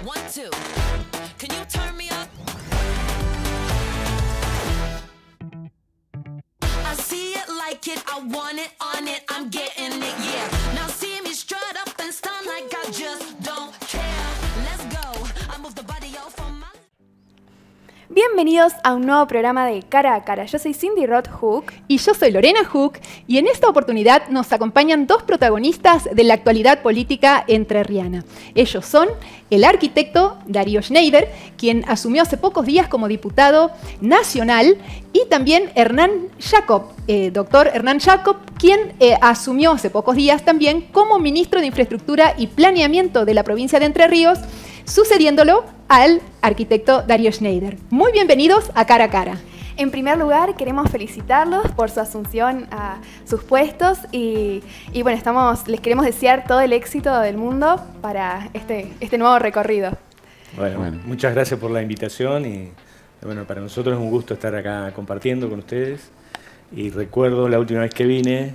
1, 2. Can you turn me up? I see it, like it, I want it, on it, I'm getting it, yeah. Now see me strut up and stun like I just don't care. Let's go, I move the body out from my... Bienvenidos a un nuevo programa de Cara a Cara. Yo soy Cindy Roth Hook. Y yo soy Lorena Hook, y en esta oportunidad nos acompañan dos protagonistas de la actualidad política entrerriana. Ellos son el arquitecto Darío Schneider, quien asumió hace pocos días como diputado nacional, y también Hernán Jacob, doctor Hernán Jacob, quien asumió hace pocos días también como ministro de Infraestructura y Planeamiento de la provincia de Entre Ríos, sucediéndolo al arquitecto Darío Schneider. Muy bienvenidos a Cara a Cara. En primer lugar, queremos felicitarlos por su asunción a sus puestos y bueno, les queremos desear todo el éxito del mundo para este nuevo recorrido. Bueno, muchas gracias por la invitación y bueno, para nosotros es un gusto estar acá compartiendo con ustedes. Y recuerdo la última vez que vine,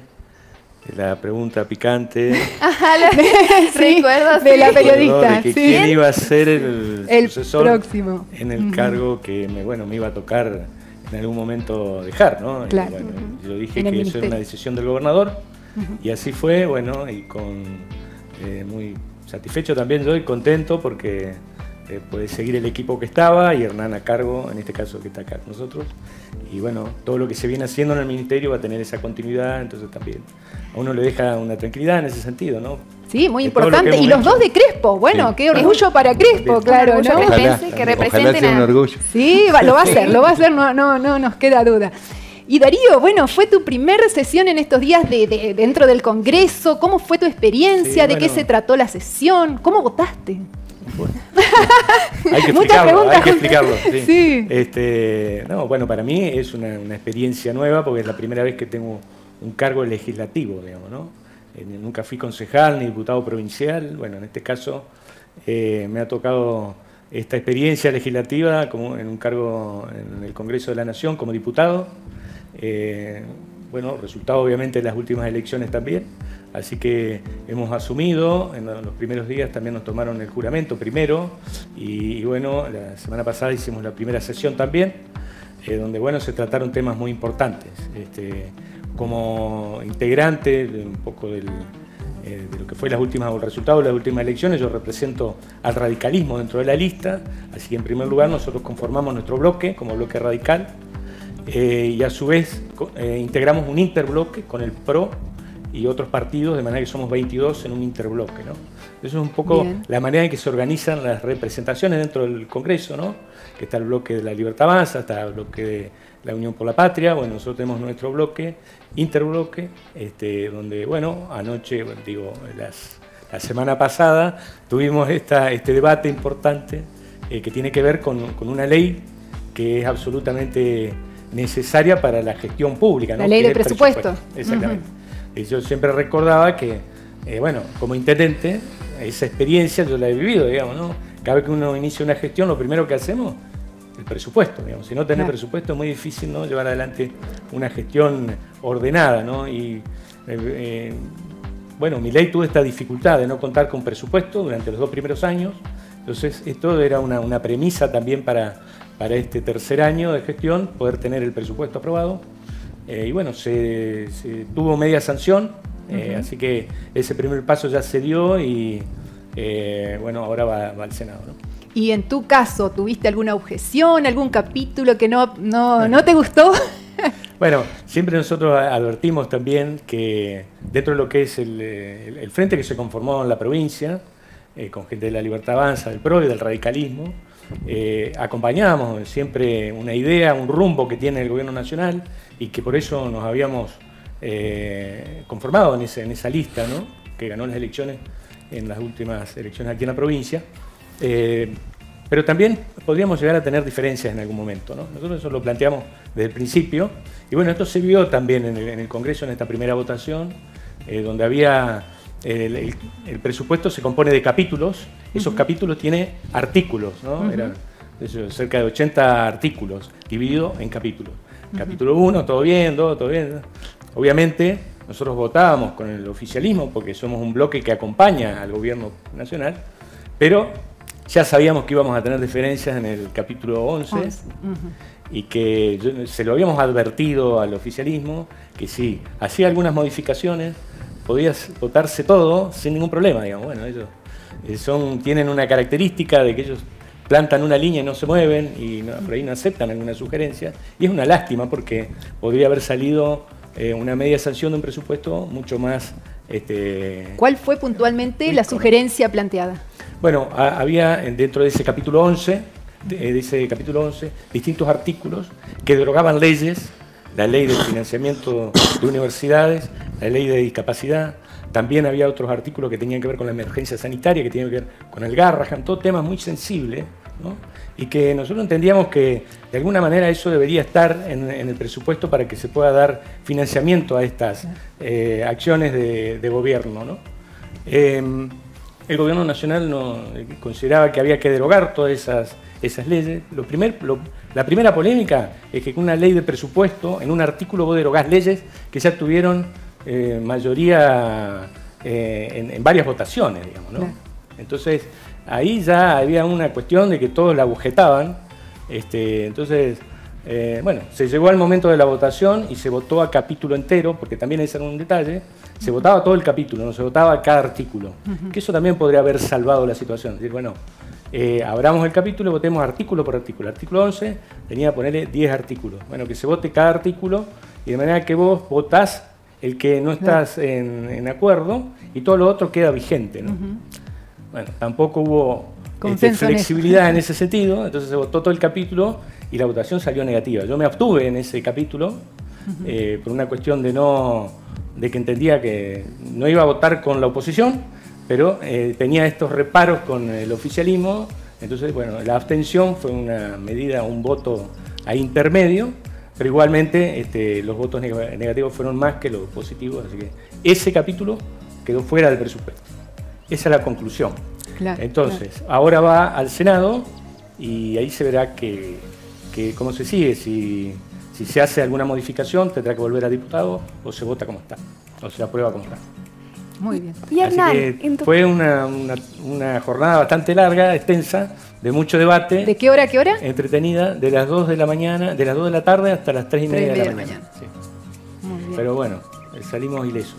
la pregunta picante. Sí, recuerdo, de la periodista. De que sí. quién iba a ser el sucesor próximo en el cargo que me iba a tocar en algún momento dejar, ¿no? Claro. Y bueno, yo dije En el que eso era ministerio. una decisión del gobernador y así fue, bueno, y muy satisfecho también yo y contento porque puede seguir el equipo que estaba y Hernán a cargo, en este caso que está acá con nosotros. Y bueno, todo lo que se viene haciendo en el ministerio va a tener esa continuidad, entonces también a uno le deja una tranquilidad en ese sentido, ¿no? Sí, muy De todo lo importante. que hemos Y los hecho. dos de Crespo. Bueno, Sí. qué orgullo para Crespo, claro, ¿no? Ojalá representen sea un orgullo. Sí, lo va a hacer, no nos queda duda. Y Darío, bueno, fue tu primera sesión en estos días dentro del Congreso. ¿Cómo fue tu experiencia? Sí, ¿De qué bueno. se trató la sesión? ¿Cómo votaste? Bueno. Hay que Muchas explicarlo, preguntas. sí. Sí. No, bueno, para mí es una experiencia nueva porque es la primera vez que tengo un cargo legislativo, digamos, ¿no? Nunca fui concejal ni diputado provincial. Bueno, en este caso me ha tocado esta experiencia legislativa como en un cargo en el Congreso de la Nación como diputado. Bueno, resultado obviamente de las últimas elecciones también. Así que hemos asumido, en los primeros días también nos tomaron el juramento primero y bueno, la semana pasada hicimos la primera sesión también, donde bueno, se trataron temas muy importantes. Como integrante de un poco de lo que fue el resultado de las últimas elecciones, yo represento al radicalismo dentro de la lista, así que en primer lugar nosotros conformamos nuestro bloque como bloque radical y a su vez integramos un interbloque con el PRO y otros partidos, de manera que somos 22 en un interbloque, ¿no? Eso es un poco Bien. la manera en que se organizan las representaciones dentro del Congreso, ¿no? Que está el bloque de la Libertad Avanza, está el bloque de la Unión por la Patria. Bueno, nosotros tenemos nuestro bloque, interbloque, donde, bueno, anoche, la semana pasada tuvimos este debate importante que tiene que ver con una ley que es absolutamente necesaria para la gestión pública, ¿no? La ley Que de es el presupuesto. Exactamente. Y yo siempre recordaba que, bueno, como intendente, esa experiencia yo la he vivido, digamos, ¿no? Cada vez que uno inicia una gestión, lo primero que hacemos es el presupuesto, digamos. Si no tenés Claro. presupuesto es muy difícil, ¿no?, llevar adelante una gestión ordenada, ¿no? Y, bueno, mi ley tuvo esta dificultad de no contar con presupuesto durante los 2 primeros años. Entonces, esto era una premisa también para este tercer año de gestión, poder tener el presupuesto aprobado. Y bueno, se tuvo media sanción, así que ese primer paso ya se dio y bueno, ahora va al Senado, ¿no? Y en tu caso, ¿tuviste alguna objeción, algún capítulo que no te gustó? Bueno, siempre nosotros advertimos también que dentro de lo que es el frente que se conformó en la provincia, con gente de la Libertad Avanza, del PRO y del radicalismo, acompañábamos siempre una idea, un rumbo que tiene el gobierno nacional y que por eso nos habíamos conformado en esa lista, ¿no?, que ganó las elecciones en las últimas elecciones aquí en la provincia. Pero también podríamos llegar a tener diferencias en algún momento, ¿no? Nosotros eso lo planteamos desde el principio y bueno, esto se vio también en el Congreso en esta primera votación, donde había el presupuesto se compone de capítulos. Esos capítulos tienen artículos, ¿no? Eran cerca de 80 artículos divididos en capítulos. Capítulo 1, todo bien, 2, todo bien. Obviamente nosotros votábamos con el oficialismo porque somos un bloque que acompaña al gobierno nacional, pero ya sabíamos que íbamos a tener diferencias en el capítulo 11. Y que se lo habíamos advertido al oficialismo, que si hacía algunas modificaciones, podía votarse todo sin ningún problema, digamos. Bueno, ellos tienen una característica de que ellos plantan una línea y no se mueven, y por ahí no aceptan alguna sugerencia, y es una lástima porque podría haber salido una media sanción de un presupuesto mucho más... ¿Cuál fue puntualmente la sugerencia planteada? Bueno, había dentro de ese capítulo 11, distintos artículos que derogaban leyes, la ley de financiamiento de universidades, la ley de discapacidad. También había otros artículos que tenían que ver con la emergencia sanitaria, que tenían que ver con el Garrahan, todo temas muy sensibles, ¿no? Y que nosotros entendíamos que de alguna manera eso debería estar en el presupuesto para que se pueda dar financiamiento a estas acciones de gobierno, ¿no? El gobierno nacional consideraba que había que derogar todas esas leyes. La primera polémica es que con una ley de presupuesto, en un artículo vos derogás leyes que ya tuvieron mayoría en varias votaciones, digamos, ¿no? Claro. Entonces, ahí ya había una cuestión de que todos la agujetaban. Entonces, bueno, se llegó al momento de la votación y se votó a capítulo entero, porque también ese era un detalle. Se votaba todo el capítulo, no se votaba cada artículo. Que eso también podría haber salvado la situación. Es decir, bueno, abramos el capítulo y votemos artículo por artículo. Artículo 11 tenía que ponerle 10 artículos. Bueno, que se vote cada artículo y de manera que vos votás el que no estás en acuerdo y todo lo otro queda vigente, ¿no? Bueno, tampoco hubo flexibilidad en ese sentido, entonces se votó todo el capítulo y la votación salió negativa. Yo me abstuve en ese capítulo por una cuestión de que entendía que no iba a votar con la oposición, pero tenía estos reparos con el oficialismo. Entonces, bueno, la abstención fue una medida, un voto ahí intermedio, pero igualmente los votos negativos fueron más que los positivos, así que ese capítulo quedó fuera del presupuesto. Esa es la conclusión. Claro, entonces, ahora va al Senado y ahí se verá cómo se sigue. Si se hace alguna modificación, tendrá que volver a diputado o se vota como está, o se aprueba como está. Muy bien. Y Hernán, fue una jornada bastante larga, extensa, de mucho debate. ¿De qué hora a qué hora? Entretenida, de las 2 de la mañana, de las 2 de la tarde hasta las 3:30 de la mañana. Sí. Muy bien. Pero bueno, salimos ilesos.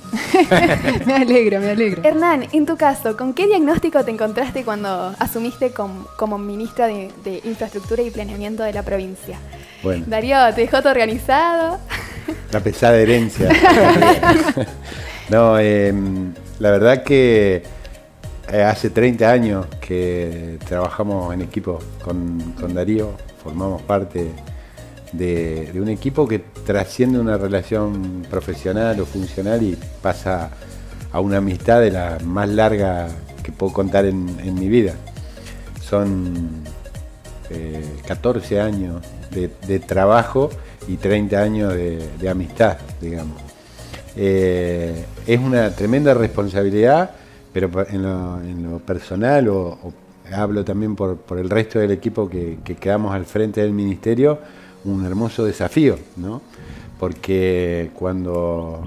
Me alegro. Hernán, en tu caso, ¿con qué diagnóstico te encontraste cuando asumiste como ministra de Infraestructura y Planeamiento de la provincia? Bueno. Darío, ¿te dejó todo organizado? La pesada herencia. No, la verdad que hace 30 años que trabajamos en equipo con Darío, formamos parte de un equipo que trasciende una relación profesional o funcional y pasa a una amistad de la más larga que puedo contar en mi vida. Son 14 años de trabajo y 30 años de amistad, digamos. Es una tremenda responsabilidad, pero en lo personal, o hablo también por el resto del equipo que quedamos al frente del ministerio, un hermoso desafío, ¿no? Porque cuando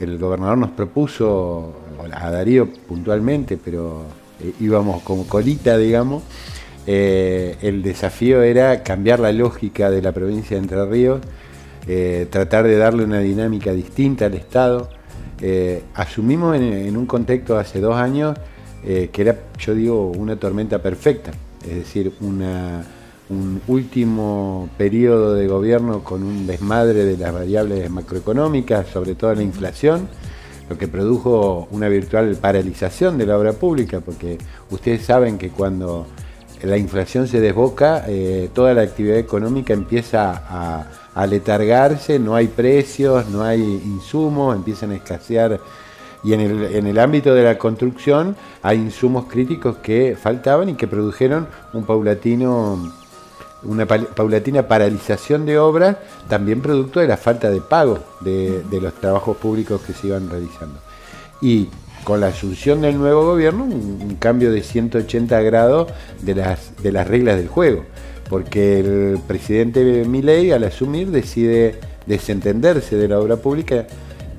el gobernador nos propuso, a Darío puntualmente, pero íbamos como colita, digamos, el desafío era cambiar la lógica de la provincia de Entre Ríos, tratar de darle una dinámica distinta al Estado. Asumimos en un contexto hace 2 años que era, yo digo, una tormenta perfecta, es decir, un último periodo de gobierno con un desmadre de las variables macroeconómicas, sobre todo la inflación, lo que produjo una virtual paralización de la obra pública, porque ustedes saben que cuando la inflación se desboca, toda la actividad económica empieza a letargarse, no hay precios, no hay insumos, empiezan a escasear. Y en el ámbito de la construcción hay insumos críticos que faltaban y que produjeron una paulatina paralización de obras, también producto de la falta de pago de los trabajos públicos que se iban realizando. Y con la asunción del nuevo gobierno, un cambio de 180 grados de las reglas del juego, porque el presidente Milei, al asumir, decide desentenderse de la obra pública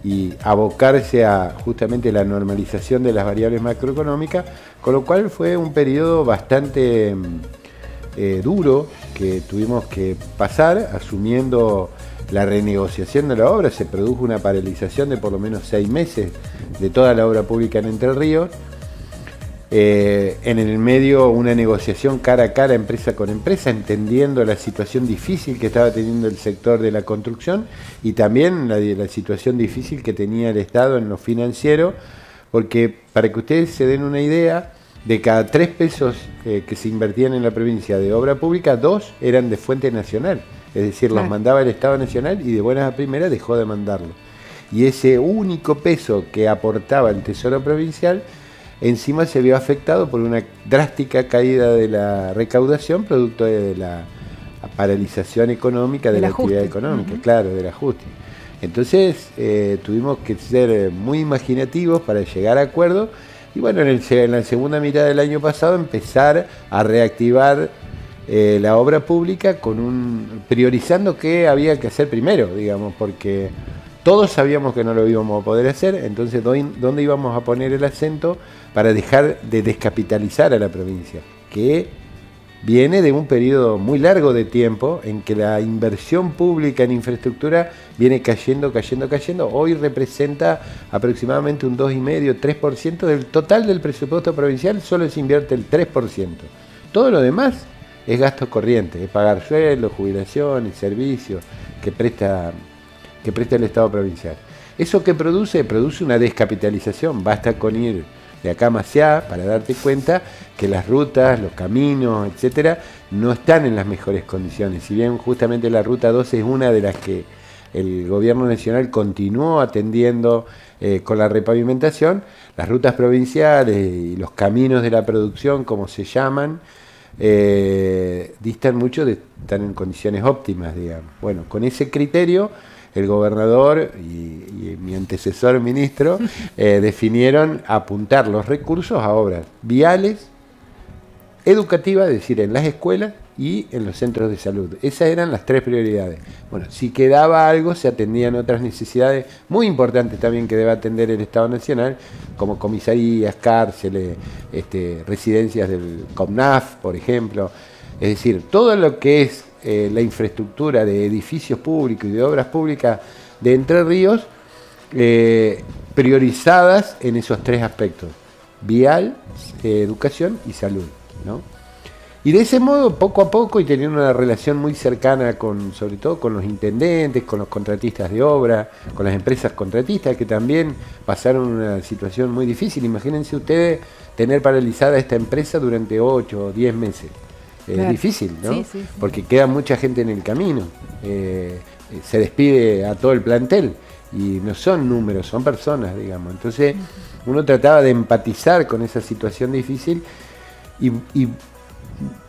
y abocarse a justamente la normalización de las variables macroeconómicas, con lo cual fue un periodo bastante duro que tuvimos que pasar asumiendo la renegociación de la obra. Se produjo una paralización de por lo menos 6 meses de toda la obra pública en Entre Ríos. En el medio una negociación cara a cara, empresa con empresa, entendiendo la situación difícil que estaba teniendo el sector de la construcción y también la situación difícil que tenía el Estado en lo financiero, porque para que ustedes se den una idea, de cada 3 pesos que se invertían en la provincia de obra pública, 2 eran de fuente nacional, es decir, los mandaba el Estado Nacional y de buenas a primeras dejó de mandarlo. Y ese único peso que aportaba el Tesoro Provincial encima se vio afectado por una drástica caída de la recaudación producto de la paralización económica de la actividad económica, claro, del ajuste. Entonces tuvimos que ser muy imaginativos para llegar a acuerdos y bueno, en la segunda mitad del año pasado empezar a reactivar la obra pública priorizando qué había que hacer primero, digamos, porque todos sabíamos que no lo íbamos a poder hacer, entonces ¿dónde íbamos a poner el acento para dejar de descapitalizar a la provincia? Que viene de un periodo muy largo de tiempo en que la inversión pública en infraestructura viene cayendo. Hoy representa aproximadamente un 2,5, 3% del total del presupuesto provincial, solo se invierte el 3%. Todo lo demás es gasto corriente, es pagar sueldos, jubilaciones, servicios que presta el Estado provincial. ¿Eso qué produce? Produce una descapitalización. Basta con ir de acá más allá para darte cuenta que las rutas, los caminos, etcétera, no están en las mejores condiciones. Si bien justamente la Ruta 12 es una de las que el gobierno nacional continuó atendiendo con la repavimentación, las rutas provinciales y los caminos de la producción, como se llaman, distan mucho de estar en condiciones óptimas, digamos. Bueno, con ese criterio el gobernador y mi antecesor ministro definieron apuntar los recursos a obras viales, educativas, es decir, en las escuelas y en los centros de salud. Esas eran las 3 prioridades. Bueno, si quedaba algo, se atendían otras necesidades muy importantes también que debe atender el Estado Nacional, como comisarías, cárceles, residencias del COMNAF, por ejemplo. Es decir, todo lo que es la infraestructura de edificios públicos y de obras públicas de Entre Ríos, priorizadas en esos 3 aspectos: vial, educación y salud, ¿no? Y de ese modo, poco a poco, y teniendo una relación muy cercana sobre todo con los intendentes, con los contratistas de obra, con las empresas contratistas, que también pasaron una situación muy difícil. Imagínense ustedes tener paralizada esta empresa durante 8 o 10 meses. Claro. Es difícil, ¿no? Sí. Porque queda mucha gente en el camino. Se despide a todo el plantel. Y no son números, son personas, digamos. Entonces, uno trataba de empatizar con esa situación difícil y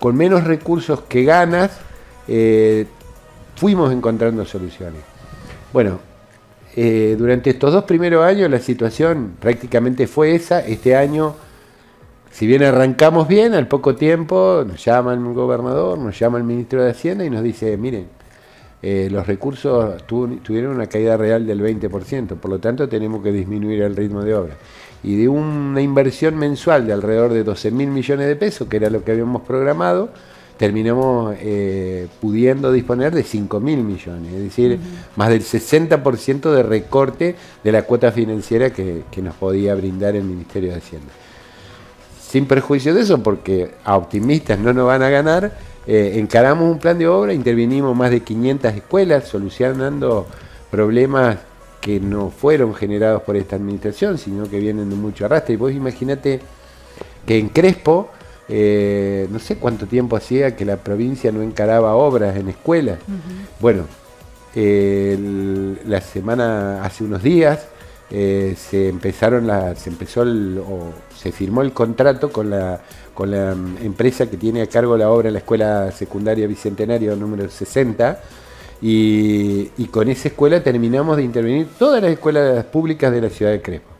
con menos recursos que ganas, fuimos encontrando soluciones. Bueno, durante estos 2 primeros años la situación prácticamente fue esa. Este año, si bien arrancamos bien, al poco tiempo nos llama el gobernador, nos llama el ministro de Hacienda y nos dice, miren, los recursos tuvieron una caída real del 20%, por lo tanto tenemos que disminuir el ritmo de obra. Y de una inversión mensual de alrededor de 12.000 millones de pesos, que era lo que habíamos programado, terminamos pudiendo disponer de 5.000 millones, es decir, más del 60% de recorte de la cuota financiera que nos podía brindar el Ministerio de Hacienda. Sin perjuicio de eso, porque a optimistas no nos van a ganar, encaramos un plan de obra, intervinimos más de 500 escuelas, solucionando problemas que no fueron generados por esta administración, sino que vienen de mucho arrastre. Y vos imaginate que en Crespo, no sé cuánto tiempo hacía que la provincia no encaraba obras en escuelas. Bueno, hace unos días, se firmó el contrato con la empresa que tiene a cargo la obra en la Escuela Secundaria Bicentenario número 60, y con esa escuela terminamos de intervenir todas las escuelas públicas de la ciudad de Crespo.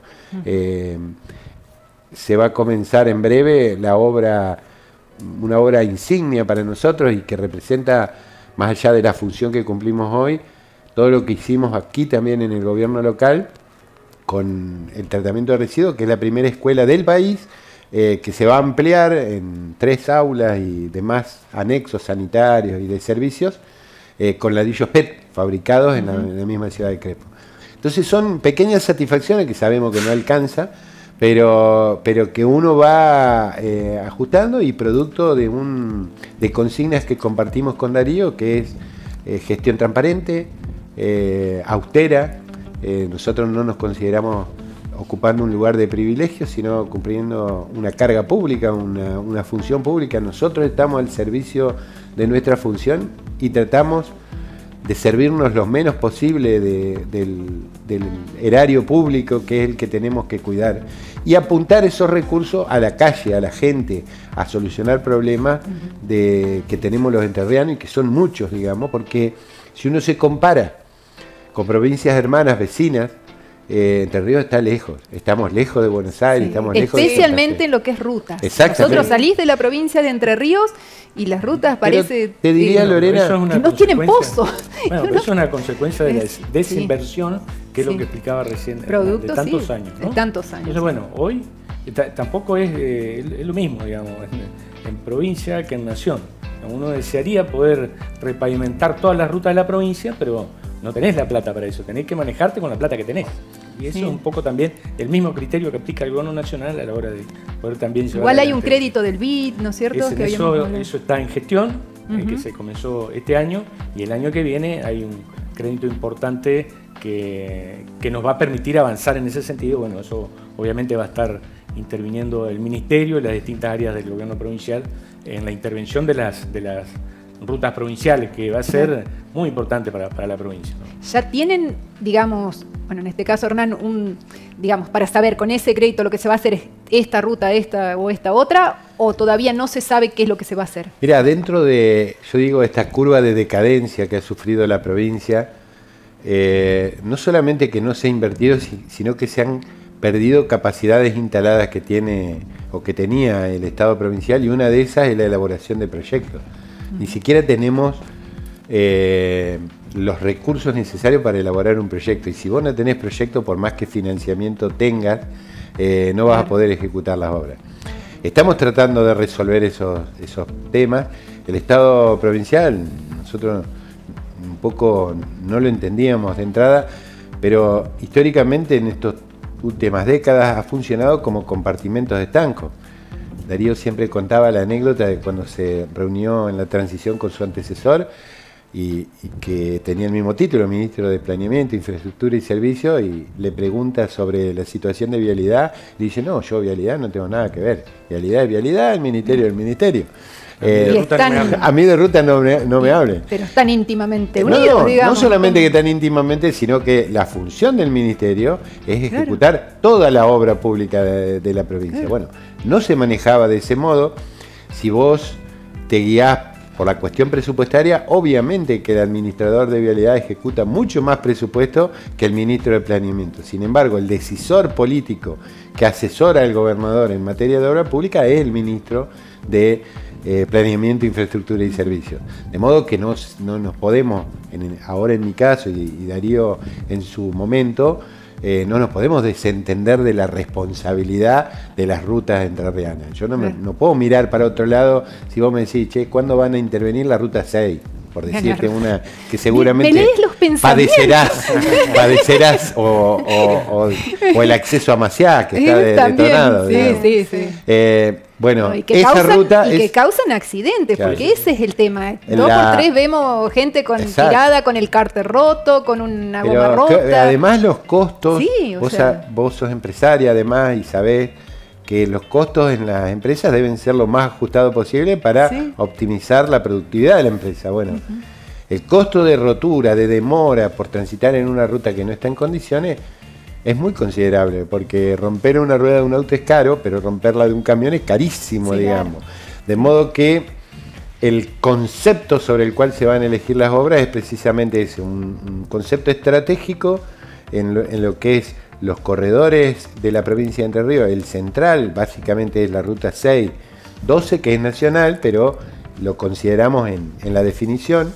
Se va a comenzar en breve una obra insignia para nosotros y que representa, más allá de la función que cumplimos hoy, todo lo que hicimos aquí también en el gobierno local, con el tratamiento de residuos, que es la primera escuela del país, que se va a ampliar en 3 aulas y demás anexos sanitarios y de servicios, con ladrillos PET fabricados en la misma ciudad de Crespo. Entonces son pequeñas satisfacciones que sabemos que no alcanza, pero que uno va ajustando, y producto de consignas que compartimos con Darío, que es gestión transparente, austera. Nosotros no nos consideramos ocupando un lugar de privilegio, sino cumpliendo una carga pública, una función pública. Nosotros estamos al servicio de nuestra función y tratamos de servirnos lo menos posible del erario público, que es el que tenemos que cuidar, y apuntar esos recursos a la calle, a la gente, a solucionar problemas que tenemos los entrerrianos, y que son muchos, digamos, porque si uno se compara con provincias hermanas, vecinas, Entre Ríos está lejos, estamos lejos de Buenos Aires, estamos lejos de especialmente en lo que es rutas. Exactamente. Nosotros salís de la provincia de Entre Ríos y las rutas parece... Te diría, Lorena, que no tienen pozos. Bueno, pero eso es una consecuencia de la desinversión, que es lo que explicaba recién, de tantos años, ¿no? De tantos años. Entonces, bueno, hoy tampoco es lo mismo, digamos, en provincia que en nación. Uno desearía poder repavimentar todas las rutas de la provincia, pero no tenés la plata para eso, tenés que manejarte con la plata que tenés. Y eso es un poco también el mismo criterio que aplica el gobierno nacional a la hora de poder también llevar igual hay un adelante. crédito del BID, ¿no es cierto? Eso está en gestión, que se comenzó este año, y el año que viene hay un crédito importante que nos va a permitir avanzar en ese sentido. Bueno, eso obviamente va a estar interviniendo el Ministerio y las distintas áreas del gobierno provincial en la intervención de las rutas provinciales, que va a ser muy importante para la provincia, ¿no? Ya tienen, digamos, bueno, en este caso, Hernán, digamos, para saber con ese crédito lo que se va a hacer es esta ruta, esta o esta otra, o todavía no se sabe qué es lo que se va a hacer. Mira, dentro de, yo digo, esta curva de decadencia que ha sufrido la provincia, no solamente que no se ha invertido, sino que se han perdido capacidades instaladas que tiene o que tenía el Estado provincial, y una de esas es la elaboración de proyectos. Ni siquiera tenemos los recursos necesarios para elaborar un proyecto, y si vos no tenés proyecto, por más que financiamiento tengas, no vas a poder ejecutar las obras. Estamos tratando de resolver esos temas. El Estado provincial, nosotros un poco no lo entendíamos de entrada, pero históricamente en estas últimas décadas ha funcionado como compartimentos de estanco. Darío siempre contaba la anécdota de cuando se reunió en la transición con su antecesor y que tenía el mismo título, ministro de Planeamiento, Infraestructura y Servicio, y le pregunta sobre la situación de vialidad. Le dice, no, yo vialidad no tengo nada que ver. Vialidad es vialidad, el ministerio es el ministerio. A mí de ruta no me hablen. Pero están íntimamente unidos, digamos. No solamente que están íntimamente, sino que la función del ministerio es ejecutar toda la obra pública de la provincia. Bueno, no se manejaba de ese modo. Si vos te guiás por la cuestión presupuestaria, obviamente que el administrador de vialidad ejecuta mucho más presupuesto que el ministro de Planeamiento. Sin embargo, el decisor político que asesora al gobernador en materia de obra pública es el ministro de Planeamiento, Infraestructura y Servicios. De modo que no nos podemos, ahora en mi caso y Darío en su momento, no nos podemos desentender de la responsabilidad de las rutas entrerrianas. Yo no puedo mirar para otro lado si vos me decís, che, ¿cuándo van a intervenir la ruta 6? Por decirte una que seguramente padecerás o el acceso a Maciá, que está detonado. Sí. Bueno, y que causan accidentes, claro, porque ese es el tema. 2x3 vemos gente tirada con el cárter roto, con una goma rota. Además los costos, vos sos empresaria además y sabés que los costos en las empresas deben ser lo más ajustados posible para optimizar la productividad de la empresa. Bueno, el costo de rotura, de demora por transitar en una ruta que no está en condiciones es muy considerable, porque romper una rueda de un auto es caro, pero romperla de un camión es carísimo, digamos. Claro. De modo que el concepto sobre el cual se van a elegir las obras es precisamente ese, un concepto estratégico en lo que es los corredores de la provincia de Entre Ríos. El central básicamente es la ruta 612, que es nacional, pero lo consideramos en la definición.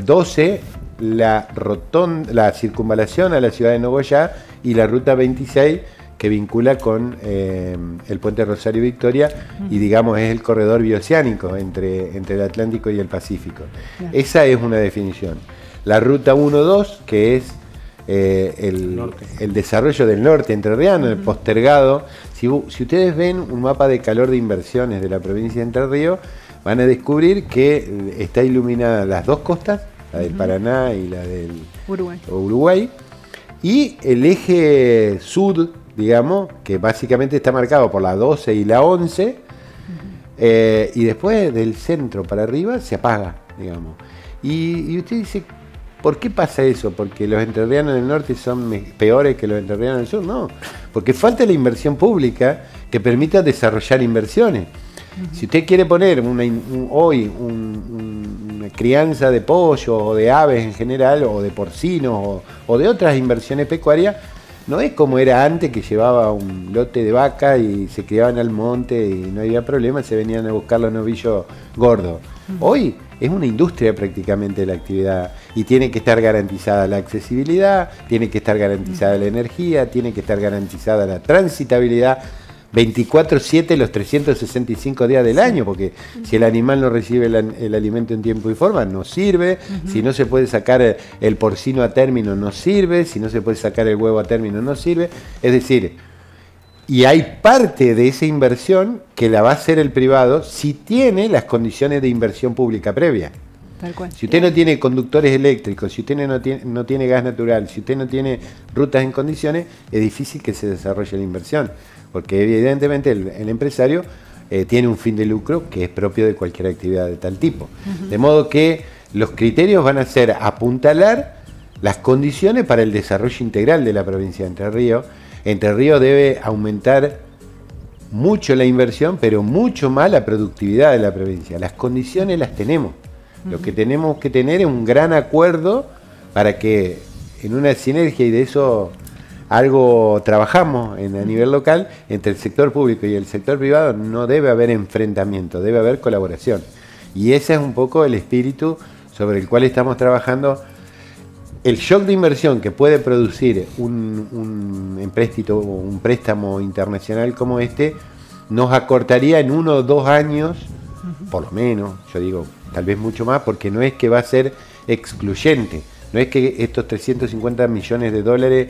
12, la circunvalación a la ciudad de Nogoyá, y la ruta 26 que vincula con el puente Rosario Victoria y digamos es el corredor bioceánico entre el Atlántico y el Pacífico. Esa es una definición. La ruta 1-2, que es el desarrollo del norte entrerriano, el postergado. Si ustedes ven un mapa de calor de inversiones de la provincia de Entre Ríos, van a descubrir que está iluminada las dos costas, la del Paraná y la del Uruguay, y el eje sur, digamos, que básicamente está marcado por la 12 y la 11, y después del centro para arriba se apaga, digamos. Y usted dice, ¿por qué pasa eso? ¿Porque los entrerrianos del norte son peores que los entrerrianos del sur? No, porque falta la inversión pública que permita desarrollar inversiones. Si usted quiere poner hoy una crianza de pollo o de aves en general, o de porcinos o de otras inversiones pecuarias, no es como era antes, que llevaba un lote de vaca y se criaban al monte y no había problema, se venían a buscar los novillos gordos. Hoy es una industria prácticamente la actividad y tiene que estar garantizada la accesibilidad, tiene que estar garantizada la energía, tiene que estar garantizada la transitabilidad 24/7 los 365 días del año, porque si el animal no recibe el alimento en tiempo y forma, no sirve. Si no se puede sacar el porcino a término, no sirve. Si no se puede sacar el huevo a término, no sirve. Es decir, y hay parte de esa inversión que la va a hacer el privado si tiene las condiciones de inversión pública previa. Tal cual. Si usted no tiene conductores eléctricos, si usted no tiene gas natural, si usted no tiene rutas en condiciones, es difícil que se desarrolle la inversión, porque evidentemente el empresario tiene un fin de lucro que es propio de cualquier actividad de tal tipo. De modo que los criterios van a ser apuntalar las condiciones para el desarrollo integral de la provincia de Entre Ríos. Entre Ríos debe aumentar mucho la inversión, pero mucho más la productividad de la provincia. Las condiciones las tenemos. Lo que tenemos que tener es un gran acuerdo para que en una sinergia, y de eso algo trabajamos a nivel local, entre el sector público y el sector privado no debe haber enfrentamiento, debe haber colaboración. Y ese es un poco el espíritu sobre el cual estamos trabajando. El shock de inversión que puede producir un préstamo internacional como este, nos acortaría en 1 o 2 años, por lo menos, yo digo, tal vez mucho más, porque no es que va a ser excluyente, no es que estos 350 millones de dólares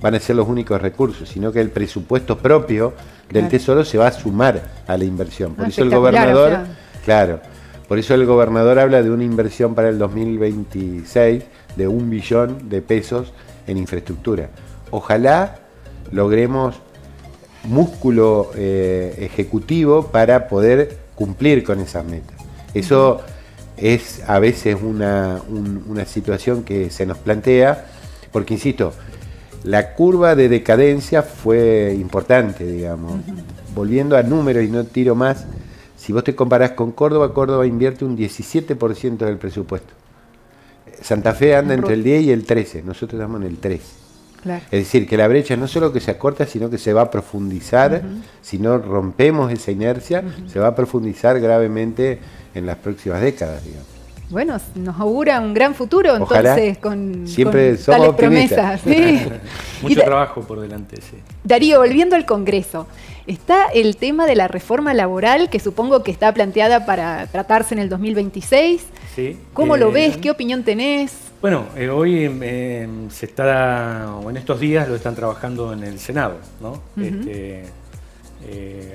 van a ser los únicos recursos, sino que el presupuesto propio del Tesoro se va a sumar a la inversión. Por eso el gobernador, por eso el gobernador habla de una inversión para el 2026 de 1 billón de pesos en infraestructura. Ojalá logremos músculo ejecutivo para poder cumplir con esas metas. Eso es a veces una situación que se nos plantea, porque insisto, la curva de decadencia fue importante, digamos. Volviendo a números y no tiro más, si vos te comparás con Córdoba, Córdoba invierte un 17% del presupuesto. Santa Fe anda entre el 10 y el 13, nosotros estamos en el 3. Claro. Es decir, que la brecha no solo que se acorta, sino que se va a profundizar. Si no rompemos esa inercia, se va a profundizar gravemente en las próximas décadas, digamos. Bueno, nos augura un gran futuro. Ojalá. Entonces con siempre con somos tales optimistas. promesas. ¿Sí? Mucho trabajo por delante, sí. Darío, volviendo al Congreso, está el tema de la reforma laboral, que supongo que está planteada para tratarse en el 2026. Sí. ¿Cómo lo ves? ¿Qué opinión tenés? Bueno, hoy se está, o en estos días lo están trabajando en el Senado, ¿no?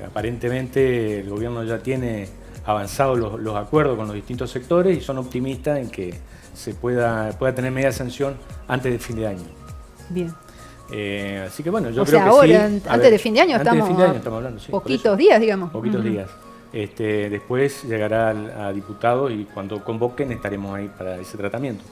Aparentemente el gobierno ya tiene avanzados los acuerdos con los distintos sectores y son optimistas en que se pueda tener media sanción antes del fin de año. Bien. Así que bueno, yo o creo sea, que ahora, sí. Antes de fin de año estamos hablando, sí, poquitos días, digamos. Poquitos días. Después llegará a diputados y cuando convoquen estaremos ahí para ese tratamiento.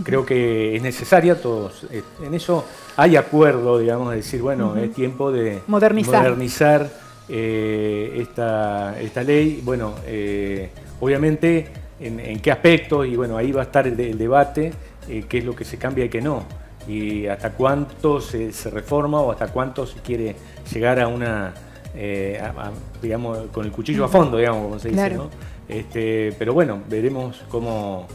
Creo que es necesaria todos. En eso hay acuerdo, digamos, de decir, bueno, es tiempo de modernizar esta ley. Bueno, obviamente en qué aspectos, y bueno, ahí va a estar el debate, qué es lo que se cambia y qué no. Y hasta cuánto se reforma o hasta cuánto se quiere llegar a una, digamos, con el cuchillo a fondo, digamos, como se dice, ¿no? Pero bueno, veremos cómo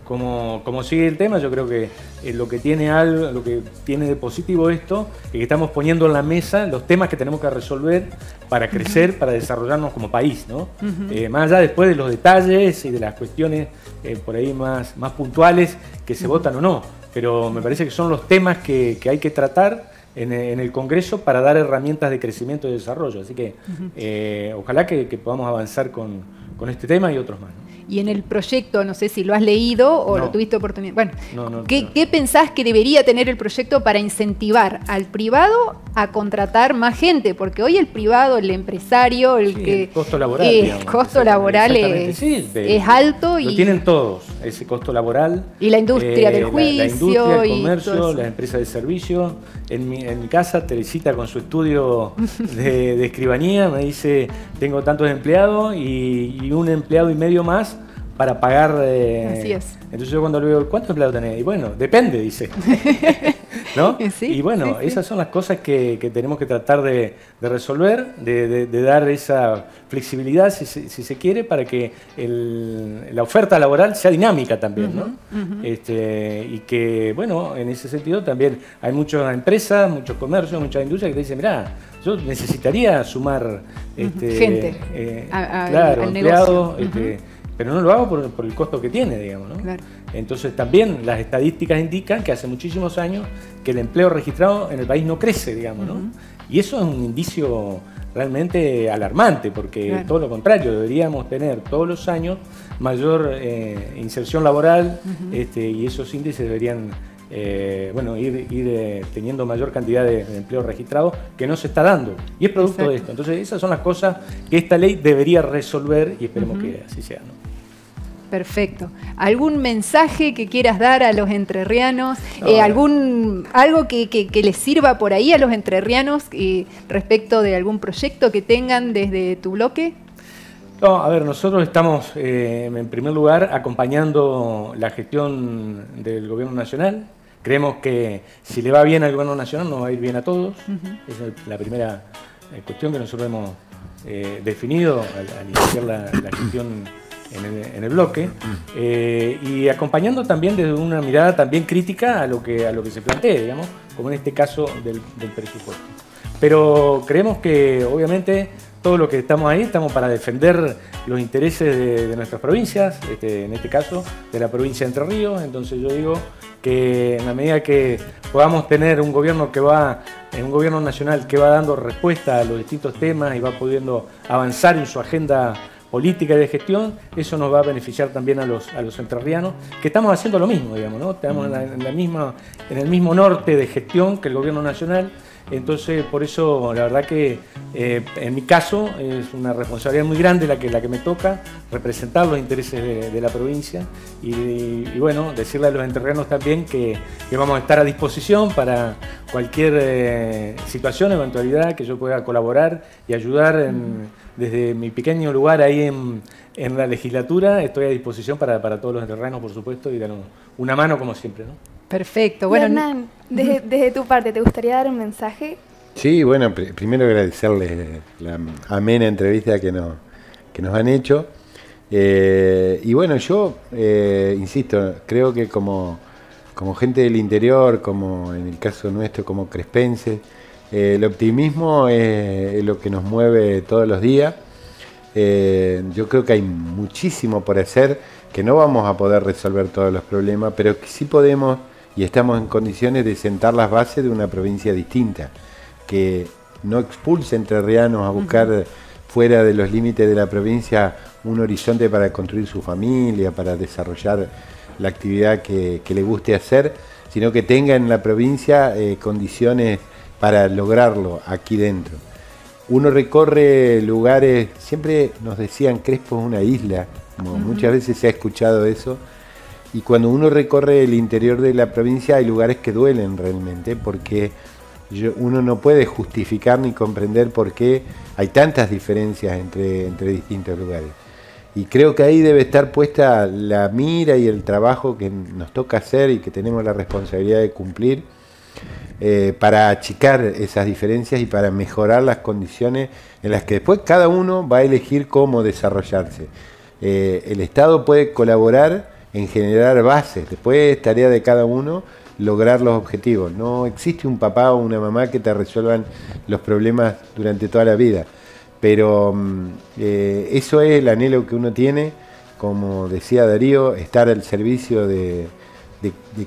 como sigue el tema, yo creo que lo que tiene de positivo esto es que estamos poniendo en la mesa los temas que tenemos que resolver para crecer, para desarrollarnos como país, ¿no? Más allá después de los detalles y de las cuestiones por ahí más puntuales que se votan o no, pero me parece que son los temas que hay que tratar en el Congreso para dar herramientas de crecimiento y desarrollo. Así que ojalá que podamos avanzar con este tema y otros más, ¿no? Y en el proyecto, no sé si lo has leído o No. lo tuviste oportunidad. Bueno, No, ¿qué pensás que debería tener el proyecto para incentivar al privado a contratar más gente? Porque hoy el privado, el empresario, Sí, el costo laboral, digamos. el costo laboral Exactamente, es, sí, es alto lo y tienen todos, ese costo laboral. Y la industria del juicio la industria, el y comercio, todo eso. las empresas de servicio. En mi casa, Teresita con su estudio de escribanía me dice, tengo tantos empleados y un empleado y medio más para pagar. Así es. Entonces yo cuando le digo, ¿cuántos empleados tenés? Y bueno, depende, dice. ¿No? Sí, Y bueno, sí, sí. esas son las cosas que tenemos que tratar de resolver, de dar esa flexibilidad, si se quiere, para que la oferta laboral sea dinámica también, ¿no? Y que, bueno, en ese sentido también hay muchas empresas, muchos comercios, muchas industrias que te dicen, mirá, yo necesitaría sumar gente claro, al empleados, negocio. pero no lo hago por el costo que tiene, digamos, ¿no? Claro. Entonces también las estadísticas indican que hace muchísimos años que el empleo registrado en el país no crece, digamos, ¿no? Y eso es un indicio realmente alarmante, porque Claro. todo lo contrario, deberíamos tener todos los años mayor inserción laboral, y esos índices deberían ir teniendo mayor cantidad de empleo registrado que no se está dando. Y es producto Exacto. de esto. Entonces esas son las cosas que esta ley debería resolver y esperemos que así sea, ¿no? Perfecto. ¿Algún mensaje que quieras dar a los entrerrianos? No. ¿Algo que les sirva por ahí a los entrerrianos respecto de algún proyecto que tengan desde tu bloque? No, a ver, nosotros estamos en primer lugar acompañando la gestión del gobierno nacional. Creemos que si le va bien al gobierno nacional nos va a ir bien a todos. Esa es la primera cuestión que nosotros hemos definido al iniciar la gestión en el bloque, y acompañando también desde una mirada también crítica a lo que se plantee, digamos, como en este caso del presupuesto. Pero creemos que obviamente todo lo que estamos ahí estamos para defender los intereses de nuestras provincias, en este caso de la provincia de Entre Ríos. Entonces yo digo que en la medida que podamos tener un gobierno nacional que va dando respuesta a los distintos temas y va pudiendo avanzar en su agenda política y de gestión, eso nos va a beneficiar también a los entrerrianos, que estamos haciendo lo mismo, digamos, ¿no? Estamos en el mismo norte de gestión que el gobierno nacional. Entonces, por eso, la verdad que en mi caso es una responsabilidad muy grande la que me toca, representar los intereses de la provincia y bueno, decirle a los entrerrianos también que vamos a estar a disposición para cualquier situación, eventualidad, que yo pueda colaborar y ayudar desde mi pequeño lugar ahí en la legislatura. Estoy a disposición para todos los entrerrianos, por supuesto, y dar una mano como siempre, ¿no? Perfecto. Bueno, Hernán, desde tu parte, ¿te gustaría dar un mensaje? Sí, bueno, primero agradecerles la amena entrevista que nos han hecho. Y bueno, yo insisto, creo que como gente del interior, como en el caso nuestro, como crespenses, el optimismo es lo que nos mueve todos los días. Yo creo que hay muchísimo por hacer, que no vamos a poder resolver todos los problemas, pero que sí podemos y estamos en condiciones de sentar las bases de una provincia distinta, que no expulse entrerrianos a buscar fuera de los límites de la provincia un horizonte para construir su familia, para desarrollar la actividad que le guste hacer, sino que tenga en la provincia condiciones para lograrlo aquí dentro. Uno recorre lugares, siempre nos decían Crespo es una isla, como muchas veces se ha escuchado eso, y cuando uno recorre el interior de la provincia hay lugares que duelen realmente, porque uno no puede justificar ni comprender por qué hay tantas diferencias entre distintos lugares. Y creo que ahí debe estar puesta la mira y el trabajo que nos toca hacer y que tenemos la responsabilidad de cumplir, para achicar esas diferencias y para mejorar las condiciones en las que después cada uno va a elegir cómo desarrollarse. El Estado puede colaborar en generar bases. Después es tarea de cada uno lograr los objetivos. No existe un papá o una mamá que te resuelvan los problemas durante toda la vida. Pero eso es el anhelo que uno tiene, como decía Darío, estar al servicio de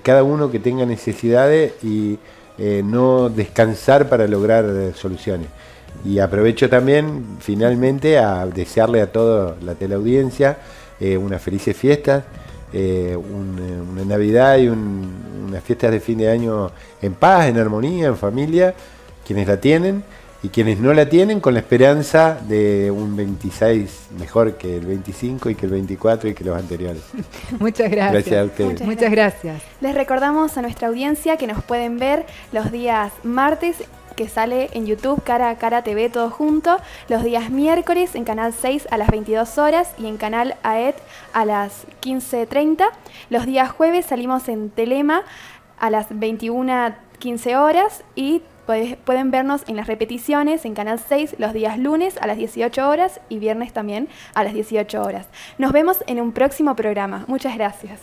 cada uno que tenga necesidades y no descansar para lograr soluciones. Y aprovecho también, finalmente, a desearle a toda la teleaudiencia unas felices fiestas, una Navidad y unas fiestas de fin de año en paz, en armonía, en familia, quienes la tienen, y quienes no la tienen, con la esperanza de un 26 mejor que el 25 y que el 24 y que los anteriores. Muchas gracias. Gracias a ustedes. Muchas gracias. Les recordamos a nuestra audiencia que nos pueden ver los días martes, que sale en YouTube Cara a Cara TV todo junto, los días miércoles en Canal 6 a las 22 horas y en Canal AET a las 15:30. Los días jueves salimos en Telema a las 21:15 horas y pueden vernos en las repeticiones en Canal 6 los días lunes a las 18 horas y viernes también a las 18 horas. Nos vemos en un próximo programa. Muchas gracias.